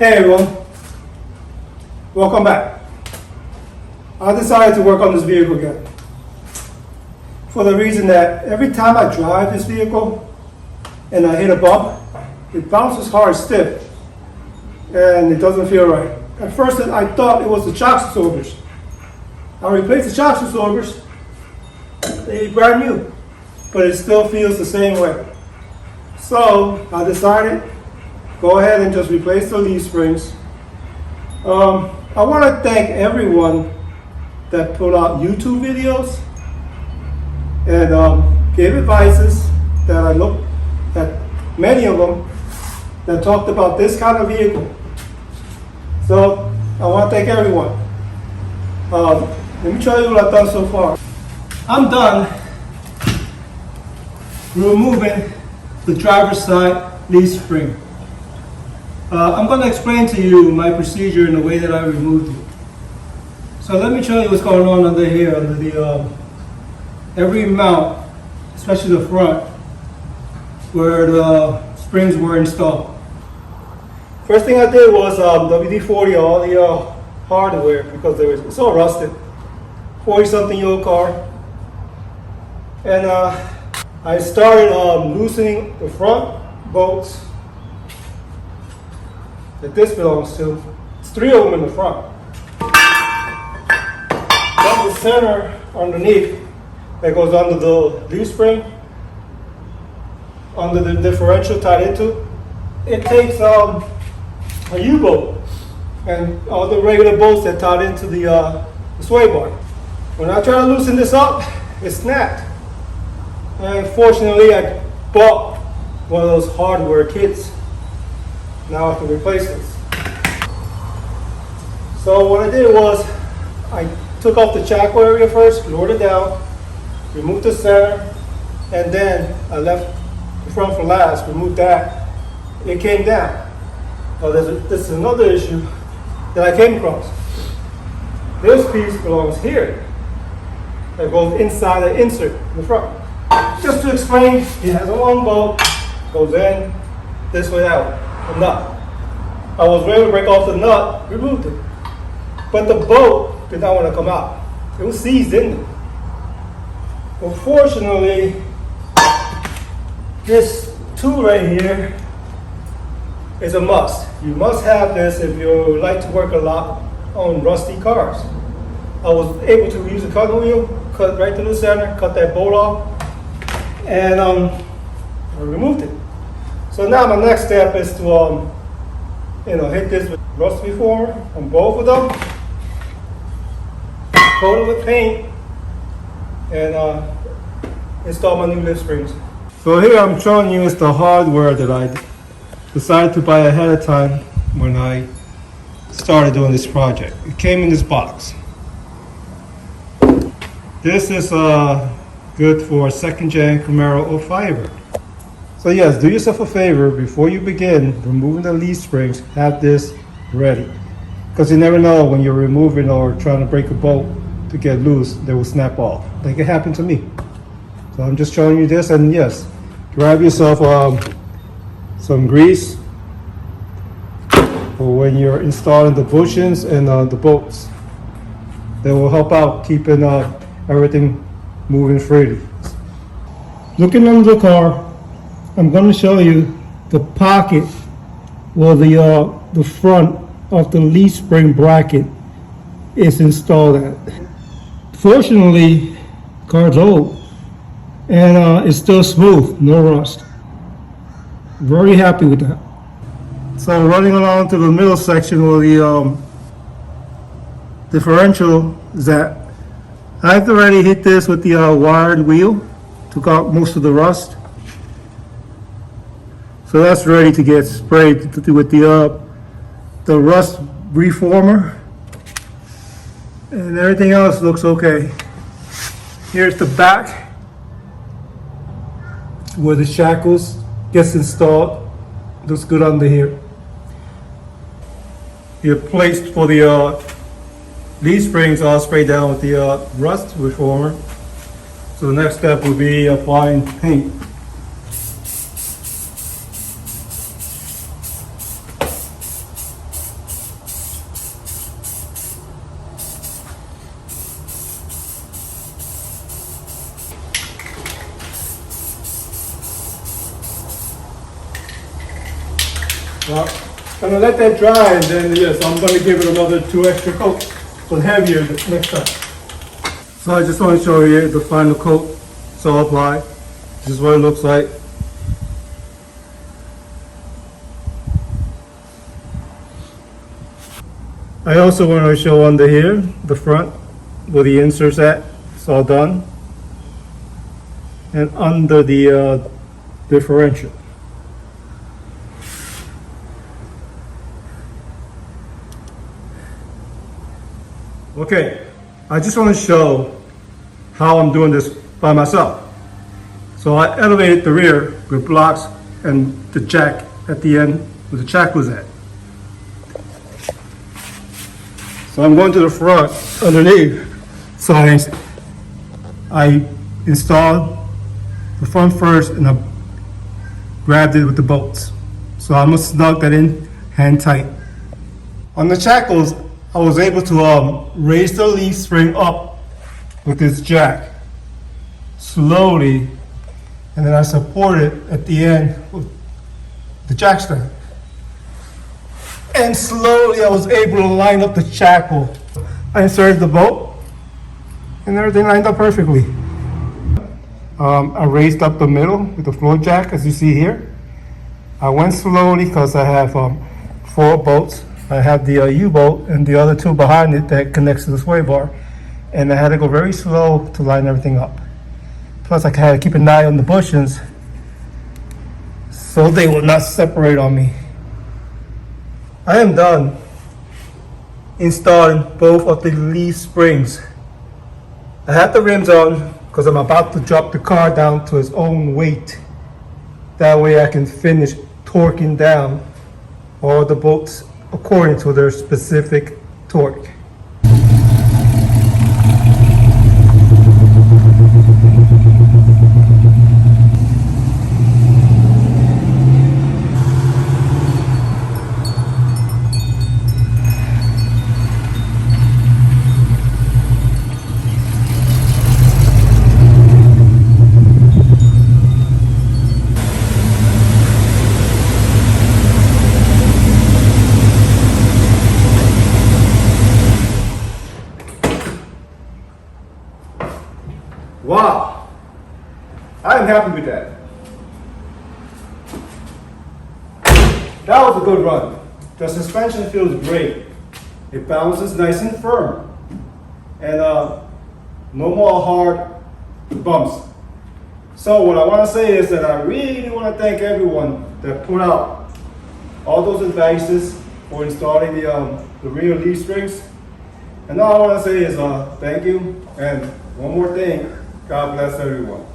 Hey everyone, welcome back. I decided to work on this vehicle again for the reason that every time I drive this vehicle and I hit a bump, it bounces hard stiff and it doesn't feel right. At first I thought it was the shock absorbers. I replaced the shock absorbers, they're brand new, but it still feels the same way. So I decided go ahead and just replace the Leafsprings. I want to thank everyone that put out YouTube videos and gave advices that I looked at, many of them that talked about this kind of vehicle. So I want to thank everyone. Let me show you what I've done so far. I'm done removing the driver's side leaf spring. I'm going to explain to you my procedure in the way that I removed it. So let me show you what's going on under here, under the every mount, especially the front, where the springs were installed. First thing I did was WD-40 all the hardware because it's all rusted. 40-something-year-old car, and I started loosening the front bolts that this belongs to. It's 3 of them in the front. Then the center underneath that goes under the leaf spring, under the differential tied into. It takes a U-bolt and all the regular bolts that tied into the sway bar. When I try to loosen this up, it snapped. And fortunately, I bought one of those hardware kits. Now I can replace this. So what I did was, I took off the shackle area first, lowered it down, removed the center, and then I left the front for last, removed that. It came down. Now this is another issue that I came across. This piece belongs here. That goes inside the insert in the front. Just to explain, it has a long bolt, goes in this way out. The nut. I was ready to break off the nut, removed it. But the bolt did not want to come out. It was seized in there. Unfortunately, this tool right here is a must. You must have this if you like to work a lot on rusty cars. I was able to use a cutting wheel, cut right to the center, cut that bolt off, and I removed it. So now my next step is to hit this with rust reformer on both of them, coat it with paint, and install my new Leafsprings. So here I'm showing you is the hardware that I decided to buy ahead of time when I started doing this project. It came in this box. This is good for a second-gen Camaro or Firebird. So yes, do yourself a favor, before you begin removing the leaf springs, have this ready. Because you never know when you're removing or trying to break a bolt to get loose, they will snap off. Like it happened to me. So I'm just showing you this, and yes, grab yourself some grease for when you're installing the bushings and the bolts. They will help out keeping everything moving freely. Looking under the car, I'm going to show you the pocket where the front of the leaf spring bracket is installed at. Fortunately, the car's old and it's still smooth, no rust. Very happy with that. So running along to the middle section where the differential is at, I've already hit this with the wired wheel, took out most of the rust. So that's ready to get sprayed with the rust reformer, and everything else looks okay. Here's the back where the shackles gets installed. Looks good under here. Your place for the leaf springs are sprayed down with the rust reformer. So the next step will be applying paint. Well, I'm gonna let that dry, and then yes, I'm gonna give it another 2 extra coats, but heavier next time. So I just want to show you the final coat. It's all applied. This is what it looks like. I also want to show under here, the front, where the insert's at. It's all done. And under the differential. Okay, I just want to show how I'm doing this by myself. So I elevated the rear with blocks and the jack at the end where the jack was at. So I'm going to the front underneath. So I installed the front first and I grabbed it with the bolts. So I'm gonna snug that in hand tight. On the shackles, I was able to raise the leaf spring up with this jack slowly, and then I support it at the end with the jack stand. And slowly I was able to line up the shackle. I inserted the bolt and everything lined up perfectly. I raised up the middle with the floor jack, as you see here. I went slowly because I have 4 bolts. I have the U-bolt and the other 2 behind it that connects to the sway bar. And I had to go very slow to line everything up. Plus I had to keep an eye on the bushings so they will not separate on me. I am done installing both of the leaf springs. I have the rims on because I'm about to drop the car down to its own weight. That way I can finish torquing down all the bolts according to their specific torque. Wow, I'm happy with that. That was a good run. The suspension feels great. It bounces nice and firm. And no more hard bumps. So what I want to say is that I really want to thank everyone that put out all those advices for installing the rear leaf springs. And all I want to say is thank you. And one more thing, God bless everyone.